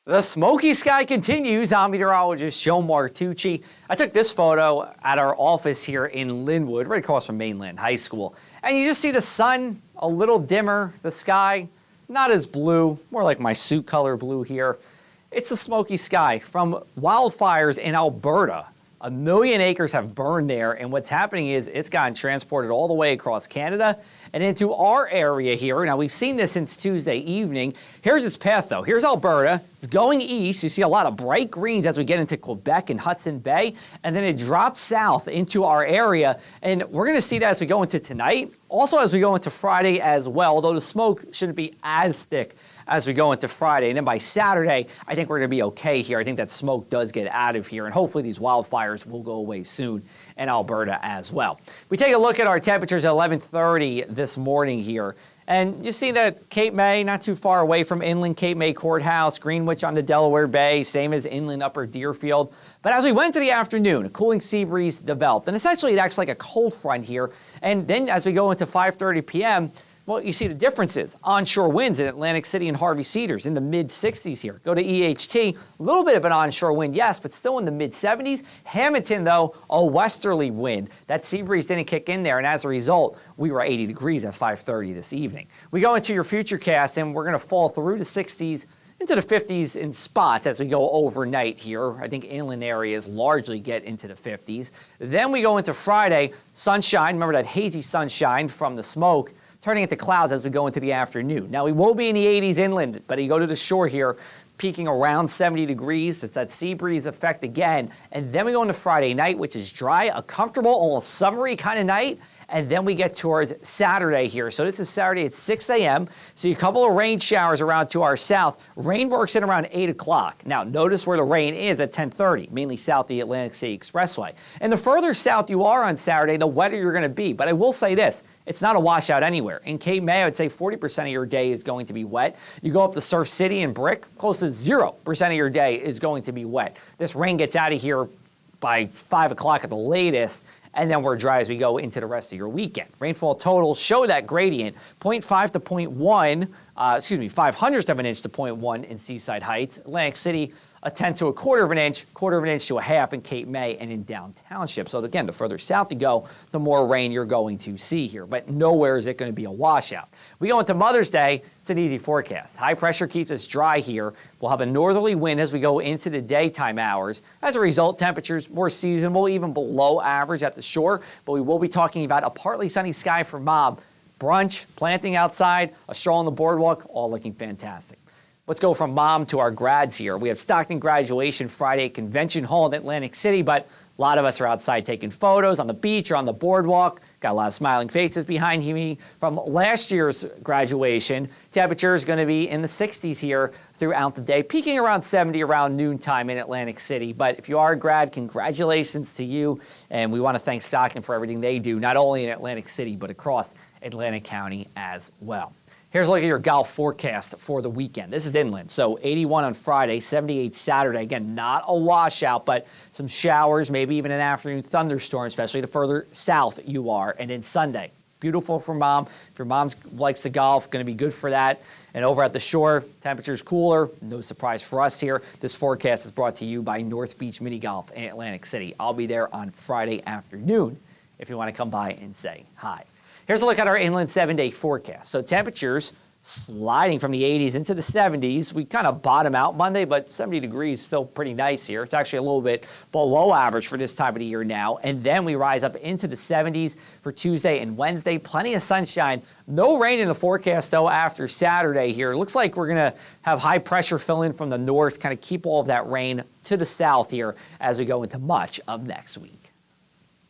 The smoky sky continues. I'm meteorologist Joe Martucci. I took this photo at our office here in Linwood, right across from Mainland High School. And you just see the sun a little dimmer, the sky not as blue, more like my suit color blue here. It's the smoky sky from wildfires in Alberta. 1 million acres have burned there, and what's happening is it's gotten transported all the way across Canada and into our area here. Now, we've seen this since Tuesday evening. Here's its path, though. Here's Alberta. It's going east. You see a lot of bright greens as we get into Quebec and Hudson Bay, and then it drops south into our area, and we're going to see that as we go into tonight. Also, as we go into Friday as well, although the smoke shouldn't be as thick as we go into Friday. And then by Saturday, I think we're going to be okay here. I think that smoke does get out of here, and hopefully these wildfires will go away soon in Alberta as well. We take a look at our temperatures at 11:30 this morning here. And you see that Cape May, not too far away from inland Cape May Courthouse, Greenwich on the Delaware Bay, same as inland Upper Deerfield. But as we went into the afternoon, a cooling sea breeze developed. And essentially it acts like a cold front here. And then as we go into 5:30 p.m., well, you see the differences. Onshore winds in Atlantic City and Harvey Cedars in the mid-60s here. Go to EHT, a little bit of an onshore wind, yes, but still in the mid-70s. Hamilton, though, a westerly wind. That sea breeze didn't kick in there, and as a result, we were 80 degrees at 5:30 this evening. We go into your futurecast, and we're going to fall through the 60s into the 50s in spots as we go overnight here. I think inland areas largely get into the 50s. Then we go into Friday, sunshine. Remember that hazy sunshine from the smoke, turning into clouds as we go into the afternoon. Now, we will be in the 80s inland, but you go to the shore here, peaking around 70 degrees. It's that sea breeze effect again. And then we go into Friday night, which is dry, a comfortable, almost summery kind of night. And then we get towards Saturday here. So this is Saturday at 6 a.m. See a couple of rain showers around to our south. Rain works in around 8 o'clock. Now, notice where the rain is at 10:30, mainly south of the Atlantic City Expressway. And the further south you are on Saturday, the wetter you're going to be. But I will say this, it's not a washout anywhere. In Cape May, I would say 40% of your day is going to be wet. You go up to Surf City and Brick, close to 0% of your day is going to be wet. This rain gets out of here by 5 o'clock at the latest, and then we're dry as we go into the rest of your weekend. Rainfall totals show that gradient, 0.5 to 0.1, 0.05 of an inch to 0.1 in Seaside Heights. Atlantic City, a tenth to a quarter of an inch to a half in Cape May and in Down Township. So again, the further south you go, the more rain you're going to see here. But nowhere is it going to be a washout. We go into Mother's Day, it's an easy forecast. High pressure keeps us dry here. We'll have a northerly wind as we go into the daytime hours. As a result, temperatures more seasonable, even below average at the shore. But we will be talking about a partly sunny sky for Mom. Brunch, planting outside, a stroll on the boardwalk, all looking fantastic. Let's go from Mom to our grads here. We have Stockton graduation Friday at Convention Hall in Atlantic City, but a lot of us are outside taking photos on the beach or on the boardwalk. Got a lot of smiling faces behind me from last year's graduation. Temperature is going to be in the 60s here throughout the day, peaking around 70 around noontime in Atlantic City. But if you are a grad, congratulations to you, and we want to thank Stockton for everything they do, not only in Atlantic City, but across Atlantic County as well. Here's a look at your golf forecast for the weekend. This is inland, so 81 on Friday, 78 Saturday. Again, not a washout, but some showers, maybe even an afternoon thunderstorm, especially the further south you are. And then Sunday, beautiful for Mom. If your mom likes to golf, going to be good for that. And over at the shore, temperature's cooler. No surprise for us here. This forecast is brought to you by North Beach Mini Golf in Atlantic City. I'll be there on Friday afternoon if you want to come by and say hi. Here's a look at our inland 7-day forecast. So temperatures sliding from the 80s into the 70s. We kind of bottom out Monday, but 70 degrees still pretty nice here. It's actually a little bit below average for this time of the year now. And then we rise up into the 70s for Tuesday and Wednesday. Plenty of sunshine. No rain in the forecast, though, after Saturday here. It looks like we're going to have high pressure fill in from the north, kind of keep all of that rain to the south here as we go into much of next week.